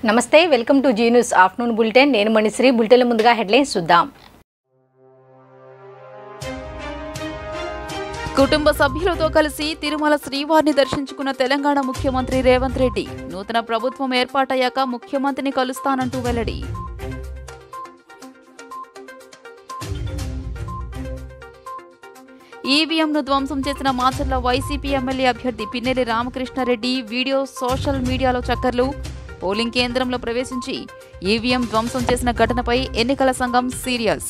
నమస్తే welcome to Zee News afternoon bulletin నేను Manishri bulletin ముందుగా హెడ్లైన్స్ చూద్దాం కుటుంబ సభ్యులతో కలిసి తిరుమల శ్రీవారిని దర్శించుకున్న తెలంగాణ ముఖ్యమంత్రి రేవంత్ రెడ్డి నూతన ప్రభుత్వం ఏర్పాటయ్యాక ముఖ్యమంత్రిని కలుస్తానంటూ వెల్లడి ఈవీఎంను ధ్వంసం చేసిన మాచర్ల వైసీపీ ఎమ్మెల్యే అభ్యర్థి పిన్నెల్లి రామకృష్ణారెడ్డి వీడియో సోషల్ మీడియాలో చక్కర్లు పోలింగ్ కేంద్రంలో ప్రవేశించి ఈవీఎం ధ్వంసం చేసిన ఘటనపై ఎన్నికల సంఘం సీరియస్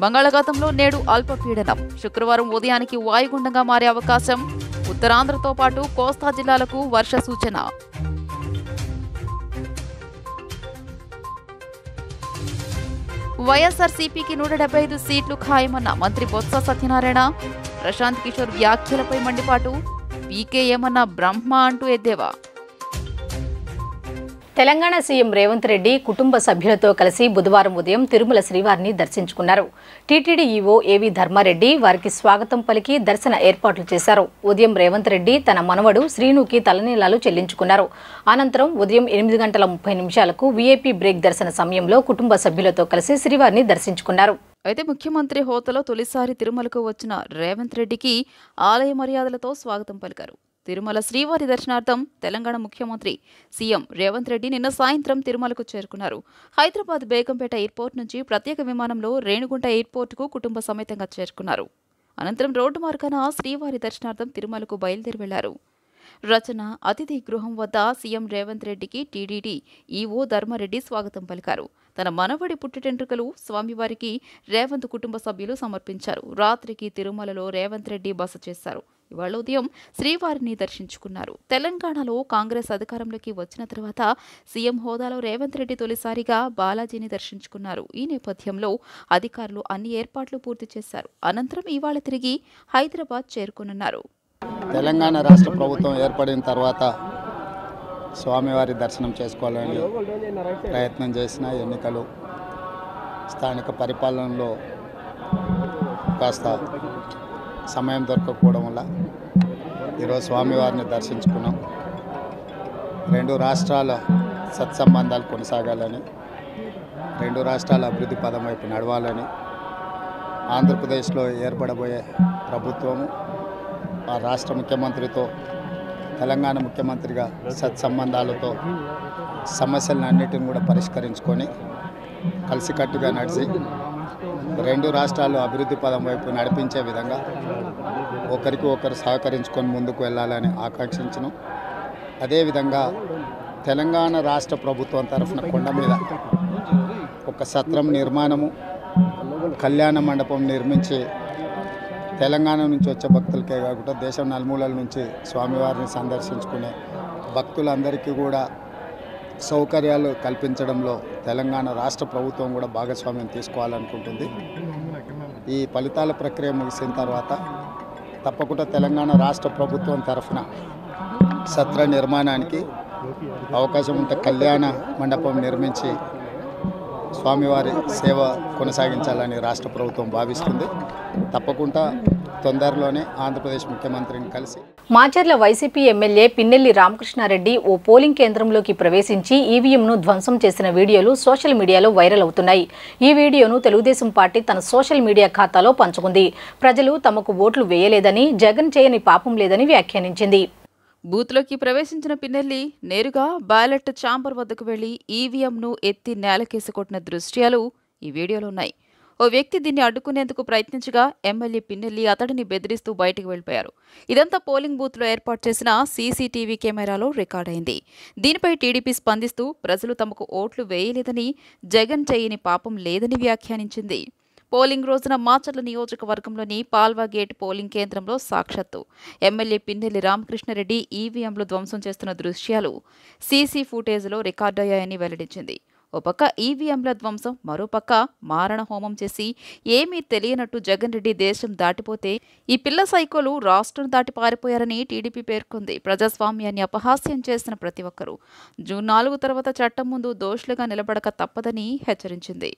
బంగాళాఖాతంలో నేడు అల్పపీడనం శుక్రవారం ఉదయానికి వాయుగుండంగా మారే అవకాశం ఉత్తరాంధ్రతో పాటు కోస్తా జిల్లాలకు వర్ష సూచన వైఎస్ఆర్సీపీకి 175 సీట్లు ఖాయమన్న మంత్రి బొత్స సత్యనారాయణ ప్రశాంత్ కిషోర్ వ్యాఖ్యలపై మండిపాటు పీకే ఏమన్నా బ్రహ్మ అంటూ ఎద్దేవా తెలంగాణ సీఎం రేవంత్ రెడ్డి కుటుంబ సభ్యులతో కలిసి బుధవారం ఉదయం తిరుమల శ్రీవారిని దర్శించుకున్నారు. టీటీడీ ఈవో ఏవి ధర్మారెడ్డి వారికి స్వాగతం పలికి దర్శన ఏర్పాట్లు చేశారు. ఉదయం రేవంత్ రెడ్డి తన మనవడు శ్రీనుకి తలనీలాలు చెల్లించుకున్నారు. అనంతరం ఉదయం 8:30 వీఐపీ బ్రేక్ దర్శన సమయంలో కుటుంబ సభ్యులతో కలిసి శ్రీవారిని దర్శించుకున్నారు. అయితే ముఖ్యమంత్రి హోదాలో తొలిసారి తిరుమలకు వచ్చిన రేవంత్ రెడ్డికి ఆలయ మర్యాదలతో స్వాగతం పలికారు. తిరుమల శ్రీవారి దర్శనార్థం తెలంగాణ ముఖ్యమంత్రి సీఎం రేవంత్ రెడ్డి నిన్న సాయంత్రం తిరుమలకు చేరుకున్నారు. హైదరాబాద్ బేగంపేట ఎయిర్పోర్ట్ నుంచి ప్రత్యేక విమానంలో రేణిగుంట ఎయిర్పోర్టుకు కుటుంబ సమేతంగా చేరుకున్నారు. అనంతరం రోడ్డు మార్గాన శ్రీవారి దర్శనార్థం తిరుమలకు బయలుదేరి వెళ్లారు. రచన అతిథి గృహం వద్ద సీఎం రేవంత్ రెడ్డికి టీటీడీ ఈవో ధర్మారెడ్డి స్వాగతం పలికారు. తన మనవడి పుట్టెంట్రుకలు స్వామివారికి రేవంత్ కుటుంబ సభ్యులు సమర్పించారు. రాత్రికి తిరుమలలో రేవంత్ రెడ్డి బస చేశారు. ఇవాళ ఉదయం శ్రీవారిని దర్శించుకున్నారు. తెలంగాణలో కాంగ్రెస్ అధికారంలోకి వచ్చిన తర్వాత సీఎం హోదాలో రేవంత్ రెడ్డి తొలిసారిగా బాలాజీని దర్శించుకున్నారు. ఈ నేపథ్యంలో అధికారులు అన్ని ఏర్పాట్లు పూర్తి చేశారు. అనంతరం ఇవాళ తిరిగి హైదరాబాద్ చేరుకున్నారు. తెలంగాణ రాష్ట్ర ప్రభుత్వం ఏర్పడిన తర్వాత స్వామివారి దర్శనం చేసుకోవాలని ప్రయత్నం చేసిన ఎన్నికలు స్థానిక పరిపాలనలో కాస్త సమయం దొరకకపోవడం వల్ల ఈరోజు స్వామివారిని దర్శించుకున్నాం. రెండు రాష్ట్రాల సత్సంబంధాలు కొనసాగాలని, రెండు రాష్ట్రాల అభివృద్ధి పదం వైపు నడవాలని, ఆంధ్రప్రదేశ్లో ఏర్పడబోయే ప్రభుత్వము ఆ రాష్ట్ర ముఖ్యమంత్రితో తెలంగాణ ముఖ్యమంత్రిగా సత్సంబంధాలతో సమస్యలన్నిటిని కూడా పరిష్కరించుకొని కలిసికట్టుగా నడిచి రెండు రాష్ట్రాలు అభివృద్ధి పదం వైపు నడిపించే విధంగా ఒకరికి ఒకరు సహకరించుకొని ముందుకు వెళ్ళాలని ఆకాంక్షించను. అదేవిధంగా తెలంగాణ రాష్ట్ర ప్రభుత్వం తరఫున కొండ మీద ఒక సత్రం నిర్మాణము, కళ్యాణ మండపం నిర్మించి తెలంగాణ నుంచి వచ్చే భక్తులకే కాకుండా దేశం నలుమూలల నుంచి స్వామివారిని సందర్శించుకునే భక్తులందరికీ కూడా సౌకర్యాలు కల్పించడంలో తెలంగాణ రాష్ట్ర ప్రభుత్వం కూడా భాగస్వామ్యం తీసుకోవాలనుకుంటుంది. ఈ ఫలితాల ప్రక్రియ ముగిసిన తర్వాత తప్పకుండా తెలంగాణ రాష్ట్ర ప్రభుత్వం తరఫున సత్ర నిర్మాణానికి అవకాశం ఉంటే కళ్యాణ మండపం నిర్మించి స్వామివారి సేవ కొనసాగించాలని రాష్ట్ర ప్రభుత్వం భావిస్తుంది. తప్పకుండా తొందరలోనే ఆంధ్రప్రదేశ్ ముఖ్యమంత్రిని కలిసి మాచర్ల వైసీపీ ఎమ్మెల్యే పిన్నెల్లి రామకృష్ణారెడ్డి ఓ పోలింగ్ కేంద్రంలోకి ప్రవేశించి ఈవీఎంను ధ్వంసం చేసిన వీడియోలు సోషల్ మీడియాలో వైరల్ అవుతున్నాయి. ఈ వీడియోను తెలుగుదేశం పార్టీ తన సోషల్ మీడియా ఖాతాలో పంచుకుంది. ప్రజలు తమకు ఓట్లు వేయలేదని, జగన్ చేయని పాపం లేదని వ్యాఖ్యానించింది. బూత్లోకి ప్రవేశించిన పిన్నెల్లి నేరుగా బ్యాలెట్ ఛాంబర్ వద్దకు వెళ్లి ఈవీఎంను ఎత్తి నేలకేసి కొట్టిన దృశ్యాలు ఈ వీడియోలో ఉన్నాయి. ఓ వ్యక్తి దీన్ని అడ్డుకునేందుకు ప్రయత్నించగా ఎమ్మెల్యే పిన్నెల్లి అతడిని బెదిరిస్తూ బయటకు వెళ్లిపోయారు. ఇదంతా పోలింగ్ బూత్లో ఏర్పాటు చేసిన సీసీటీవీ కెమెరాలో రికార్డైంది. దీనిపై టీడీపీ స్పందిస్తూ ప్రజలు తమకు ఓట్లు వేయలేదని, జగన్ చేయని పాపం లేదని వ్యాఖ్యానించింది. పోలింగ్ రోజున మాచర్ల నియోజకవర్గంలోని పాల్వా గేట్ పోలింగ్ కేంద్రంలో సాక్షాత్తు ఎమ్మెల్యే పిన్నెల్లి రామకృష్ణారెడ్డి ఈవీఎంలు ధ్వంసం చేస్తున్న దృశ్యాలు సీసీ ఫుటేజ్లో రికార్డయ్యాయని వెల్లడించింది. ఓ పక్క ఈవీఎంల ధ్వంసం, మరోపక్క మారణ హోమం చేసి ఏమీ తెలియనట్టు జగన్ రెడ్డి దేశం దాటిపోతే ఈ పిల్ల సైకోలు రాష్ట్రం దాటి పారిపోయారని టీడీపీ పేర్కొంది. ప్రజాస్వామ్యాన్ని అపహాస్యం చేసిన ప్రతి ఒక్కరూ జూన్ 4 తర్వాత చట్టం ముందు దోషులుగా నిలబడక తప్పదని హెచ్చరించింది.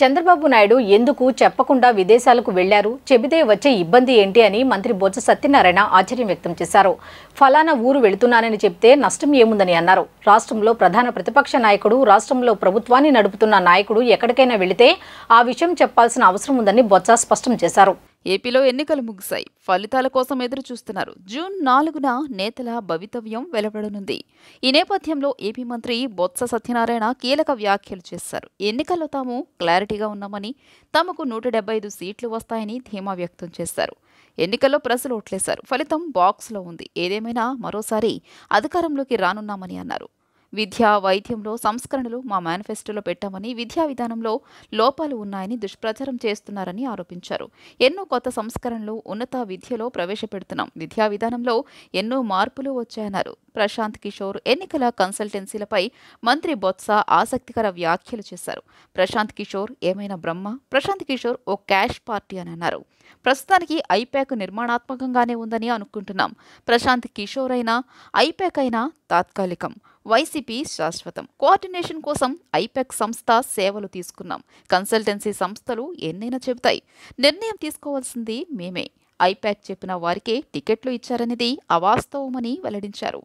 చంద్రబాబు నాయుడు ఎందుకు చెప్పకుండా విదేశాలకు వెళ్లారు, చెబితే వచ్చే ఇబ్బంది ఏంటి అని మంత్రి బొత్స సత్యనారాయణ ఆశ్చర్యం వ్యక్తం చేశారు. ఫలానా ఊరు వెళుతున్నానని చెప్తే నష్టం ఏముందని అన్నారు. రాష్ట్రంలో ప్రధాన ప్రతిపక్ష నాయకుడు, రాష్ట్రంలో ప్రభుత్వాన్ని నడుపుతున్న నాయకుడు ఎక్కడికైనా వెళితే ఆ విషయం చెప్పాల్సిన అవసరం ఉందని బొత్స స్పష్టం చేశారు. ఏపీలో ఎన్నికలు ముగిశాయి. ఫలితాల కోసం ఎదురు చూస్తున్నారు. జూన్ 4న నేతల భవితవ్యం వెలువడనుంది. ఈ నేపథ్యంలో ఏపీ మంత్రి బొత్స సత్యనారాయణ కీలక వ్యాఖ్యలు చేశారు. ఎన్నికల్లో తాము క్లారిటీగా ఉన్నామని, తమకు 175 సీట్లు వస్తాయని ధీమా వ్యక్తం చేశారు. ఎన్నికల్లో ప్రజలు ఓట్లేశారు. ఫలితం బాక్స్లో ఉంది. ఏదేమైనా మరోసారి అధికారంలోకి రానున్నామని అన్నారు. విద్యా వైద్యంలో సంస్కరణలు మా మేనిఫెస్టోలో పెట్టామని, విద్యా విధానంలో లోపాలు ఉన్నాయని దుష్ప్రచారం చేస్తున్నారని ఆరోపించారు. ఎన్నో కొత్త సంస్కరణలు ఉన్నత విద్యలో ప్రవేశపెడుతున్నాం. విద్యా విధానంలో ఎన్నో మార్పులు వచ్చాయన్నారు. ప్రశాంత్ కిషోర్ ఎన్నికల కన్సల్టెన్సీలపై మంత్రి బొత్స ఆసక్తికర వ్యాఖ్యలు చేశారు. ప్రశాంత్ కిషోర్ ఏమైనా బ్రహ్మ? ప్రశాంత్ కిషోర్ ఓ క్యాష్ పార్టీ అని అన్నారు. ప్రస్తుతానికి ఐప్యాక్ నిర్మాణాత్మకంగానే ఉందని అనుకుంటున్నాం. ప్రశాంత్ కిషోర్ అయినా ఐప్యాక్ అయినా తాత్కాలికం, వైసీపీ శాశ్వతం. కోఆర్డినేషన్ కోసం ఐప్యాక్ సంస్థ సేవలు తీసుకున్నాం. కన్సల్టెన్సీ సంస్థలు ఎన్నైనా చెబుతాయి. నిర్ణయం తీసుకోవాల్సింది మేమే. ఐప్యాక్ చెప్పిన వారికే టికెట్లు ఇచ్చారనేది అవాస్తవమని వెల్లడించారు.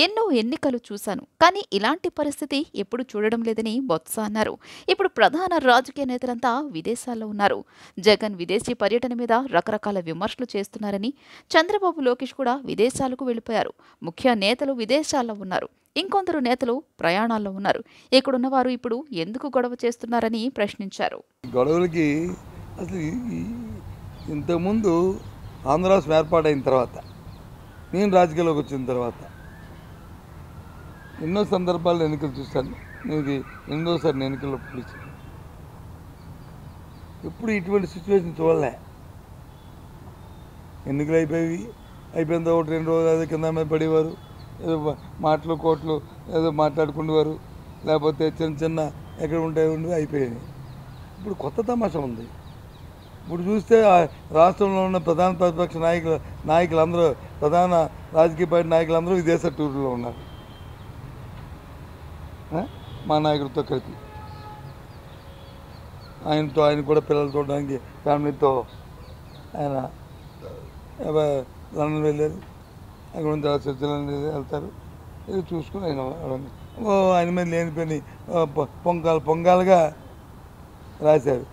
ఎన్నో ఎన్నికలు చూశాను, కానీ ఇలాంటి పరిస్థితి ఎప్పుడు చూడడం లేదని బొత్స అన్నారు. ఇప్పుడు ప్రధాన రాజకీయ నేతలంతా విదేశాల్లో ఉన్నారు. జగన్ విదేశీ పర్యటన మీద రకరకాల విమర్శలు చేస్తున్నారని, చంద్రబాబు, లోకేష్ కూడా విదేశాలకు వెళ్ళిపోయారు. ముఖ్య నేతలు విదేశాల్లో ఉన్నారు. ఇంకొందరు నేతలు ప్రయాణాల్లో ఉన్నారు. ఇక్కడున్నవారు ఇప్పుడు ఎందుకు గొడవ చేస్తున్నారని ప్రశ్నించారు. గొడవలకి అసలు ఇంతకుముందు ఆంధ్ర రాష్ట్రం ఏర్పాటైన తర్వాత, నేను రాజకీయాల్లోకి వచ్చిన తర్వాత ఎన్నో సందర్భాల్లో ఎన్నికలు చూశాను. నేను ఎన్నోసారి ఎన్నికల్లో పిలిచాను. ఎప్పుడు ఇటువంటి సిచ్యువేషన్ చూడలే. ఎన్నికలు అయిపోయిన తర్వాత 2 రోజులు అదే కింద మీద పడేవారు, ఏదో మాటలు కోట్లు ఏదో మాట్లాడుకునేవారు, లేకపోతే చిన్న చిన్న ఎక్కడ ఉంటాయి అయిపోయాయి. ఇప్పుడు కొత్త తమాషా ఉంది. ఇప్పుడు చూస్తే రాష్ట్రంలో ఉన్న ప్రధాన ప్రతిపక్ష నాయకులందరూ, ప్రధాన రాజకీయ పార్టీ నాయకులందరూ విదేశ టూర్లో ఉన్నారు. మా నాయకుడితో కలిపి ఆయన కూడా పిల్లలు చూడడానికి ఫ్యామిలీతో ఆయన లండన్ వెళ్ళారు. అక్కడ నుంచి స్విట్జర్లాండ్ వెళ్తారు. ఇది చూసుకుని ఆయన మీద లేనిపోయి పొంగాలుగా రాశారు.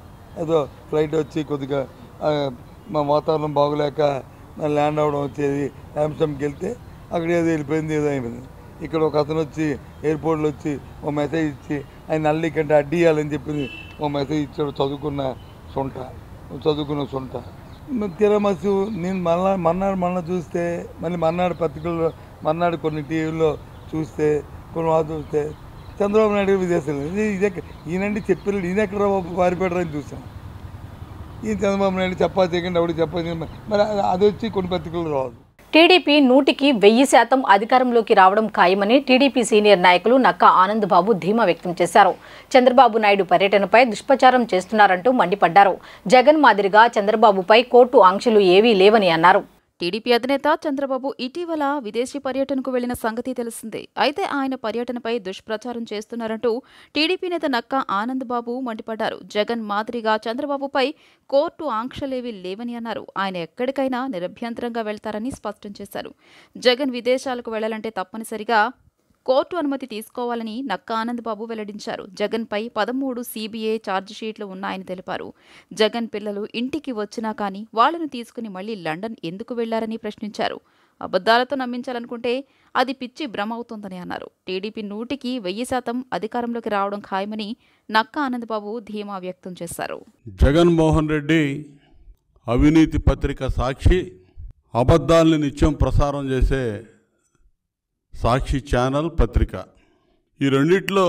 ఏదో ఫ్లైట్ వచ్చి కొద్దిగా మా వాతావరణం బాగోలేక ల్యాండ్ అవ్వడం వచ్చేది, ఆమ్స్టర్డామ్కి వెళ్తే అక్కడ ఏదో వెళ్ళిపోయింది, ఏదో అయిపోయింది. ఇక్కడ ఒక అతను వచ్చి ఎయిర్పోర్ట్లో వచ్చి ఓ మెసేజ్ ఇచ్చి ఆయన అల్లి కంటే అడ్డియాలని చెప్పింది ఓ మెసేజ్ ఇచ్చాడు. చదువుకున్న సొంట తిరమసు. నేను మన్నాడు చూస్తే, మళ్ళీ మన్నాడు పత్రికల్లో, మన్నాడు కొన్ని టీవీల్లో చూస్తే, కొన్ని వార్తలు చూస్తే చంద్రబాబు నాయుడు విదేశాలు ఈయనండి చెప్పారు, ఈయన ఎక్కడ పారిపోయారని చూసాం. ఈయన చంద్రబాబు నాయుడు చెప్పాల్సింది ఎవడు చెప్పాల్సింది, మరి అది వచ్చి కొన్ని పత్రికలు రాదు. టీడీపీ 100కి 1000% అధికారంలోకి రావడం ఖాయమని టీడీపీ సీనియర్ నాయకులు నక్కా ఆనంద్ బాబు ధీమా వ్యక్తం చేశారు. చంద్రబాబు నాయుడు పర్యటనపై దుష్ప్రచారం చేస్తున్నారంటూ మండిపడ్డారు. జగన్ మాదిరిగా చంద్రబాబుపై కోర్టు ఆంక్షలు ఏవీ లేవని అన్నారు. టీడీపీ అధినేత చంద్రబాబు ఇటీవల విదేశీ పర్యటనకు వెళ్లిన సంగతి తెలిసిందే. అయితే ఆయన పర్యటనపై దుష్ప్రచారం చేస్తున్నారంటూ టీడీపీ నేత నక్కా ఆనంద్ బాబు మండిపడ్డారు. జగన్ మాదిరిగా చంద్రబాబుపై కోర్టు ఆంక్షలేవీ లేవని అన్నారు. ఆయన ఎక్కడికైనా నిరభ్యంతరంగా వెళ్తారని స్పష్టం చేశారు. జగన్ విదేశాలకు వెళ్లాలంటే తప్పనిసరిగా కోర్టు అనుమతి తీసుకోవాలని నక్కా ఆనంద్ బాబు వెల్లడించారు. జగన్పై 13 CBI ఛార్జిషీట్లు ఉన్నాయని తెలిపారు. జగన్ పిల్లలు ఇంటికి వచ్చినా కానీ వాళ్లను తీసుకుని మళ్లీ లండన్ ఎందుకు వెళ్లారని ప్రశ్నించారు. అబద్దాలతో నమ్మించాలనుకుంటే అది పిచ్చి భ్రమ అవుతుందని అన్నారు. టీడీపీ 100కి 1000% అధికారంలోకి రావడం ఖాయమని నక్కా ఆనంద్ బాబు ధీమా వ్యక్తం చేశారు. జగన్మోహన్ రెడ్డి అవినీతి పత్రిక సాక్షి, అబద్ధాలను నిత్యం ప్రసారం చేసే సాక్షి ఛానల్ పత్రిక, ఈ రెండిట్లో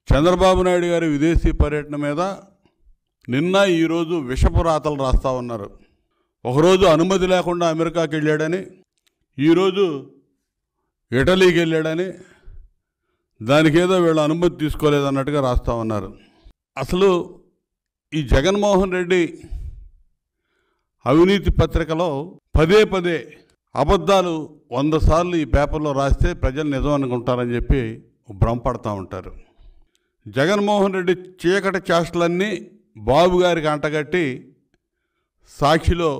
చంద్రబాబు నాయుడు గారి విదేశీ పర్యటన మీద నిన్న ఈరోజు విషపు రాతలు రాస్తూ ఉన్నారు. ఒకరోజు అనుమతి లేకుండా అమెరికాకి వెళ్ళాడని, ఈరోజు ఇటలీకి వెళ్ళాడని, దానికి ఏదో వీళ్ళు అనుమతి తీసుకోలేదన్నట్టుగా రాస్తూ ఉన్నారు. అసలు ఈ జగన్మోహన్ రెడ్డి అవినీతి పత్రికలో పదే పదే అబద్ధాలు 100 సార్లు ఈ పేపర్లో రాస్తే ప్రజలు నిజం అనుకుంటారని చెప్పి భ్రమపడతా ఉంటారు. జగన్మోహన్ రెడ్డి చీకటి చేష్టలన్నీ బాబు గారికి అంటగట్టి సాక్షిలో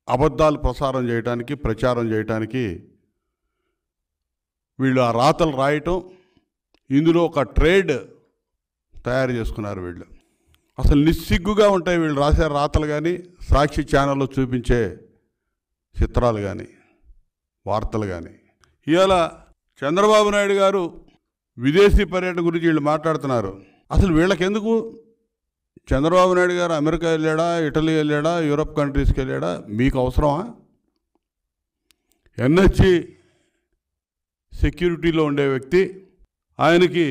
అబద్ధాలు ప్రచారం చేయటానికి వీళ్ళు ఆ రాతలు రాయటం, ఇందులో ఒక ట్రేడ్ తయారు చేసుకున్నారు వీళ్ళు. అసలు నిస్సిగ్గుగా ఉంటాయి వీళ్ళు రాసే రాతలు కానీ, సాక్షి ఛానల్లో చూపించే చిత్రాలు కానీ, వార్తలు కానీ. ఇవాళ చంద్రబాబు నాయుడు గారు విదేశీ పర్యటన గురించి వీళ్ళు మాట్లాడుతున్నారు. అసలు వీళ్ళకెందుకు? చంద్రబాబు నాయుడు గారు అమెరికా వెళ్ళాడా, ఇటలీ వెళ్ళాడా, యూరప్ కంట్రీస్కి వెళ్ళాడా? మీకు అవసరమా? ఎన్హెచ్సి సెక్యూరిటీలో ఉండే వ్యక్తి, ఆయనకి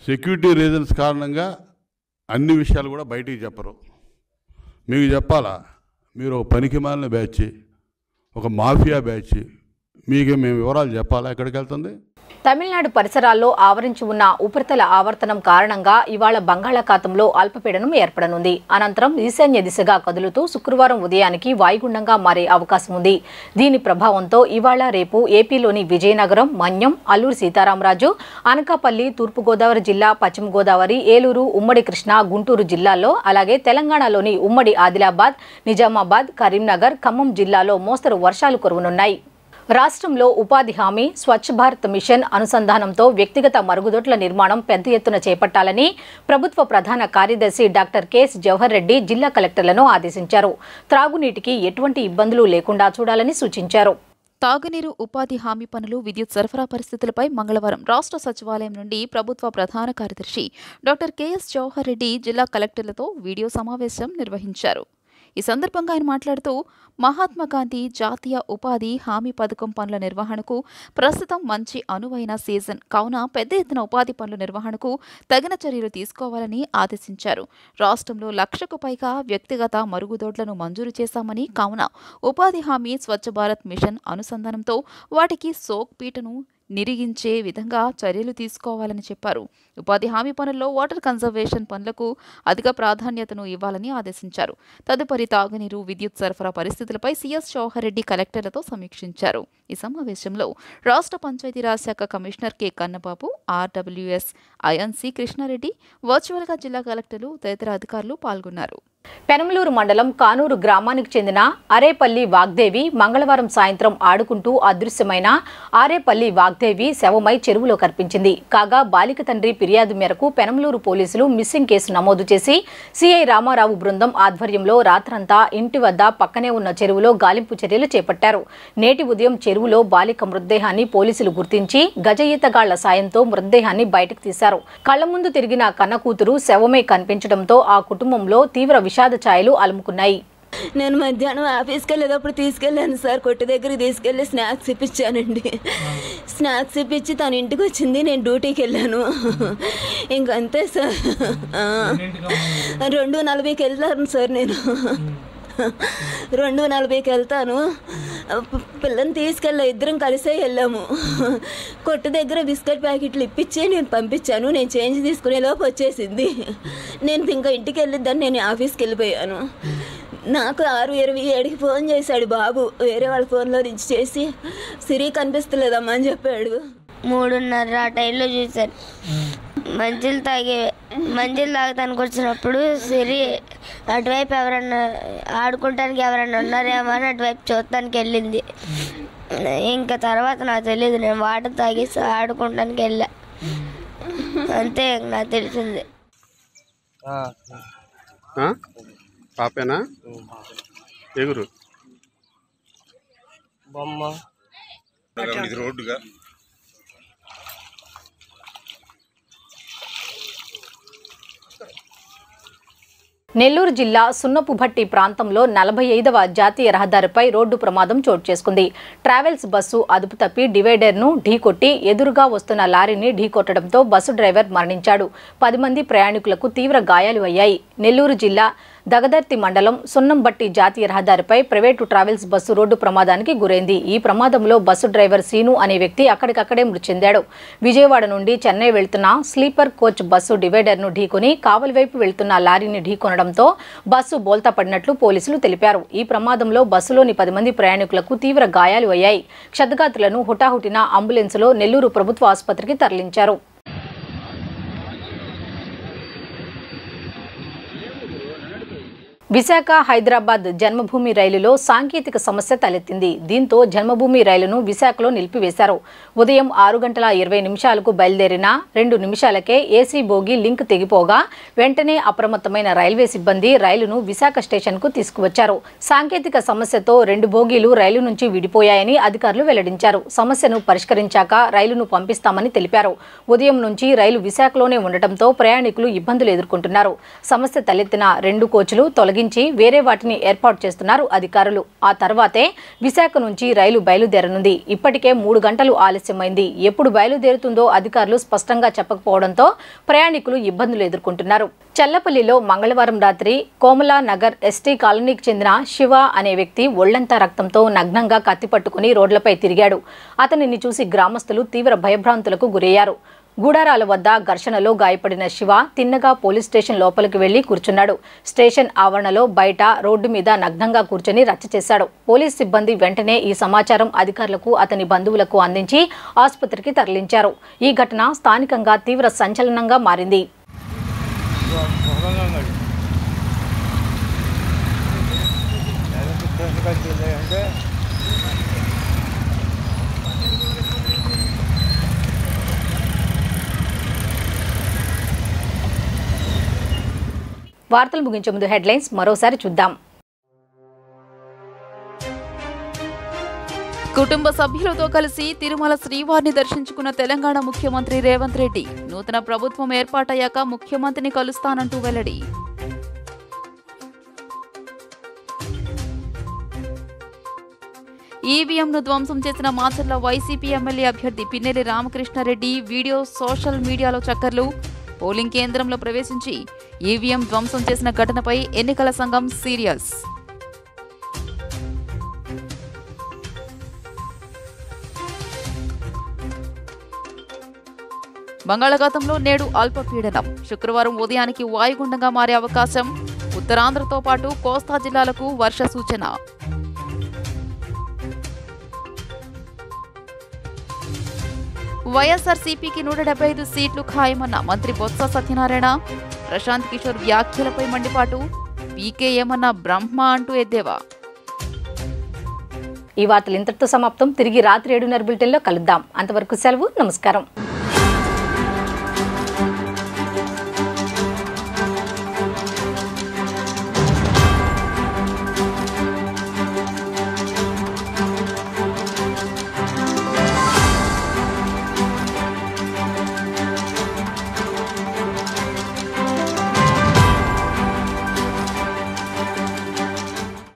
సెక్యూరిటీ రీజన్స్ కారణంగా అన్ని విషయాలు కూడా బయటికి చెప్పరు. మీకు చెప్పాలా? మీరు ఒక పనికిమాలిన బ్యాచ్, ఒక మాఫియా బ్యాచ్, మీకు మేము వివరాలు చెప్పాలా ఎక్కడికి వెళ్తుంది? తమిళనాడు పరిసరాల్లో ఆవరించి ఉన్న ఉపరితల ఆవర్తనం కారణంగా ఇవాళ బంగాళాఖాతంలో అల్పపీడనం ఏర్పడనుంది. అనంతరం ఈశాన్య దిశగా కదులుతూ శుక్రవారం ఉదయానికి వాయుగుండంగా మారే అవకాశం ఉంది. దీని ప్రభావంతో ఇవాళ రేపు ఏపీలోని విజయనగరం, మన్యం, అల్లూరు సీతారామరాజు, అనకాపల్లి, తూర్పుగోదావరి జిల్లా, పశ్చిమ గోదావరి, ఏలూరు, ఉమ్మడి కృష్ణా, గుంటూరు జిల్లాల్లో, అలాగే తెలంగాణలోని ఉమ్మడి ఆదిలాబాద్, నిజామాబాద్, కరీంనగర్, ఖమ్మం జిల్లాలో మోస్తరు వర్షాలు కురవనున్నాయి. రాష్ట్రంలో ఉపాధి హామీ, స్వచ్ఛ భారత్ మిషన్ అనుసంధానంతో వ్యక్తిగత మరుగుదొడ్ల నిర్మాణం పెద్ద ఎత్తున చేపట్టాలని ప్రభుత్వ ప్రధాన కార్యదర్శి డాక్టర్ కెఎస్ జవహర్ రెడ్డి జిల్లా కలెక్టర్లను ఆదేశించారు. త్రాగునీటికి ఎటువంటి ఇబ్బందులు లేకుండా చూడాలని సూచించారు. తాగునీరు, ఉపాధి హామీ పనులు, విద్యుత్ సరఫరా పరిస్థితులపై మంగళవారం రాష్ట్ర సచివాలయం నుండి ప్రభుత్వ ప్రధాన కార్యదర్శి డాక్టర్ కెఎస్ జవహర్ రెడ్డి జిల్లా కలెక్టర్లతో వీడియో సమావేశం నిర్వహించారు. ఈ సందర్భంగా ఆయన మాట్లాడుతూ, మహాత్మాగాంధీ జాతీయ ఉపాధి హామీ పథకం పనుల నిర్వహణకు ప్రస్తుతం మంచి అనువైన సీజన్ కావున పెద్ద ఎత్తున ఉపాధి పనుల నిర్వహణకు తగిన చర్యలు తీసుకోవాలని ఆదేశించారు. రాష్ట్రంలో 1,00,000కు పైగా వ్యక్తిగత మరుగుదొడ్లను మంజూరు చేశామని, కావున ఉపాధి హామీ, స్వచ్ఛ భారత్ మిషన్ అనుసంధానంతో వాటికి సోక్ పీటను నిరిగించే విధంగా చర్యలు తీసుకోవాలని చెప్పారు. ఉపాధి హామీ పనుల్లో వాటర్ కన్జర్వేషన్ పనులకు అధిక ప్రాధాన్యతను ఇవ్వాలని ఆదేశించారు. తదుపరి తాగునీరు, విద్యుత్ సరఫరా పరిస్థితులపై సీఎస్ జవహర్ రెడ్డి కలెక్టర్లతో సమీక్షించారు. ఈ సమావేశంలో రాష్ట్ర పంచాయతీరాజ్ శాఖ commissioner K Kannababu, RWS INC Krishna Reddy, వర్చువల్గా జిల్లా కలెక్టర్లు తదితర అధికారులు పాల్గొన్నారు. పెనమలూరు మండలం కానూరు గ్రామానికి చెందిన ఆరేపల్లి వాగ్దేవి మంగళవారం సాయంత్రం ఆడుకుంటూ అదృశ్యమైన ఆరేపల్లి వాగ్దేవి శవమై చెరువులో కనిపించింది. కాగా బాలిక తండ్రి ఫిర్యాదు మేరకు పెనమలూరు పోలీసులు మిస్సింగ్ కేసు నమోదు చేసి సిఐ రామారావు బృందం ఆధ్వర్యంలో రాత్రంతా ఇంటి వద్ద పక్కనే ఉన్న చెరువులో గాలింపు చర్యలు చేపట్టారు. నేటి ఉదయం చెరువులో బాలిక మృతదేహాన్ని పోలీసులు గుర్తించి గజ ఈతగాళ్ల సాయంతో మృతదేహాన్ని బయటకు తీశారు. కళ్ల ముందు తిరిగిన కన్న కూతురు శవమే కనిపించడంతో ఆ కుటుంబంలో తీవ్ర విషాద ఛాయలు అలుముకున్నాయి. నేను మధ్యాహ్నం ఆఫీస్కి వెళ్ళేటప్పుడు తీసుకెళ్ళాను సార్, కొట్టు దగ్గరికి తీసుకెళ్ళి స్నాక్స్ ఇప్పించానండి. స్నాక్స్ ఇప్పించి తను ఇంటికి వచ్చింది, నేను డ్యూటీకి వెళ్ళాను. ఇంకంతే సార్. 2:40కి వెళ్తాను సార్, నేను 2:40కి వెళ్తాను. పిల్లని తీసుకెళ్ళా, ఇద్దరం కలిసే వెళ్ళాము. కొట్టు దగ్గర బిస్కెట్ ప్యాకెట్లు ఇప్పించి నేను పంపించాను. నేను చేంజ్ తీసుకునే లోపు వచ్చేసింది. నేను ఇంకా ఇంటికి వెళ్ళిద్దని నేను ఆఫీస్కి వెళ్ళిపోయాను. నాకు 6:27కి ఫోన్ చేశాడు బాబు, వేరే వాళ్ళ ఫోన్లో నుంచి చేసి సిరి కనిపిస్తలేదమ్మా అని చెప్పాడు. 3:30 ఆ టైంలో చూశాను. మంచిలు తాగటానికి వచ్చినప్పుడు సిరి అటువైపు ఎవరన్నా ఆడుకోవటానికి ఎవరన్నా ఉన్నారేమో అని అటువైపు చూడటానికి వెళ్ళింది. ఇంకా తర్వాత నాకు తెలియదు, నేను వాటర్ తాగేసి ఆడుకోవటానికి వెళ్ళా, అంతే నాకు తెలిసింది. పాపేనా? ఎగురు బొమ్మ రోడ్డుగా నెల్లూరు జిల్లా సున్నపుభట్టి ప్రాంతంలో 45వ జాతీయ రహదారిపై రోడ్డు ప్రమాదం చోటు చేసుకుంది. ట్రావెల్స్ బస్సు అదుపు తప్పి డివైడర్ను ఢీకొట్టి ఎదురుగా వస్తున్న లారీని ఢీకొట్టడంతో బస్సు డ్రైవర్ మరణించాడు. 10 మంది ప్రయాణికులకు తీవ్ర గాయాలు అయ్యాయి. నెల్లూరు జిల్లా దగదర్తి మండలం సున్నంబట్టి జాతీయ రహదారిపై ప్రైవేటు ట్రావెల్స్ బస్సు రోడ్డు ప్రమాదానికి గురైంది. ఈ ప్రమాదంలో బస్సు డ్రైవర్ సీను అనే వ్యక్తి అక్కడికక్కడే మృతి చెందాడు. విజయవాడ నుండి చెన్నై వెళ్తున్న స్లీపర్ కోచ్ బస్సు డివైడర్ను ఢీకొని కావలి వైపు వెళ్తున్న లారీని ఢీకొనడంతో బస్సు బోల్తా పడినట్లు పోలీసులు తెలిపారు. ఈ ప్రమాదంలో బస్సులోని 10 మంది ప్రయాణికులకు తీవ్ర గాయాలు అయ్యాయి. క్షతగాత్రులను హుటాహుటిన అంబులెన్సులో నెల్లూరు ప్రభుత్వ ఆసుపత్రికి తరలించారు. విశాఖ హైదరాబాద్ జన్మభూమి రైలులో సాంకేతిక సమస్య తలెత్తింది. దీంతో జన్మభూమి రైలును విశాఖలో నిలిపివేశారు. ఉదయం 6:20 బయలుదేరిన 2 నిమిషాలకే ఏసీ బోగి లింక్ తెగిపోగా వెంటనే అప్రమత్తమైన రైల్వే సిబ్బంది రైలును విశాఖ స్టేషన్కు తీసుకువచ్చారు. సాంకేతిక సమస్యతో 2 బోగీలు రైలు నుంచి విడిపోయాయని అధికారులు వెల్లడించారు. సమస్యను పరిష్కరించాక రైలును పంపిస్తామని తెలిపారు. ఉదయం నుంచి రైలు విశాఖలోనే ఉండటంతో ప్రయాణికులు ఇబ్బందులు ఎదుర్కొంటున్నారు. సమస్య తలెత్తిన 2 కోచ్లు తొలగించి వేరే వాటిని ఏర్పాటు చేస్తున్నారు అధికారులు. ఆ తర్వాతే విశాఖ నుంచి రైలు బయలుదేరనుంది. ఇప్పటికే 3 గంటలు ఆలస్యమైంది. ఎప్పుడు బయలుదేరుతుందో అధికారులు స్పష్టంగా చెప్పకపోవడంతో ప్రయాణికులు ఇబ్బందులు ఎదుర్కొంటున్నారు. చల్లపల్లిలో మంగళవారం రాత్రి కోమలా నగర్ ఎస్టీ కాలనీకి చెందిన శివ అనే వ్యక్తి ఒళ్లంతా రక్తంతో నగ్నంగా కత్తి పట్టుకుని రోడ్లపై తిరిగాడు. అతనిని చూసి గ్రామస్తులు తీవ్ర భయభ్రాంతులకు గురయ్యారు. గూడారాల వద్ద ఘర్షణలో గాయపడిన శివ తిన్నగా పోలీస్ స్టేషన్ లోపలికి వెళ్లి కూర్చున్నాడు. స్టేషన్ ఆవరణలో బయట రోడ్డు మీద నగ్నంగా కూర్చొని రచ్చ చేశాడు. పోలీస్ సిబ్బంది వెంటనే ఈ సమాచారం అధికారులకు అతని బంధువులకు అందించి ఆసుపత్రికి తరలించారు. ఈ ఘటన స్థానికంగా తీవ్ర సంచలనంగా మారింది. వార్తలు ముగించే ముందు హెడ్లైన్స్ మరోసారి చూద్దాం. కుటుంబ సభ్యులతో కలిసి తిరుమల శ్రీవారిని దర్శించుకున్న తెలంగాణ ముఖ్యమంత్రి రేవంత్ రెడ్డి నూతన ప్రభుత్వం ఏర్పాటయ్యాక ముఖ్యమంత్రిని కలుస్తానంటూ వెల్లడి. ఈవీఎంను ధ్వంసం చేసిన మాచర్ల వైసీపీ ఎమ్మెల్యే అభ్యర్థి పిన్నెల్లి రామకృష్ణారెడ్డి వీడియో సోషల్ మీడియాలో చక్కర్లు. పోలింగ్ కేంద్రంలో ప్రవేశించి ఈవీఎం ధ్వంసం చేసిన ఘటనపై ఎన్నికల సంఘం సీరియస్. బంగాళాఖాతంలో నేడు అల్పపీడనం. శుక్రవారం ఉదయానికి వాయుగుండంగా మారే అవకాశం. ఉత్తరాంధ్రతో పాటు కోస్తా జిల్లాలకు వర్ష సూచన. వైఎస్ఆర్సీపీకి 175 సీట్లు ఖాయమన్న మంత్రి బొత్స సత్యనారాయణ. ప్రశాంత్ కిషోర్ వ్యాఖ్యలపై మండిపాటు. పీకే ఏమన్నా బ్రహ్మ అంటూ ఎద్దేవా. ఈ వార్తలు ఇంతటితో సమాప్తం. తిరిగి రాత్రి 7:30 బులెటిన్లో కలుద్దాం. అంతవరకు సెలవు. నమస్కారం.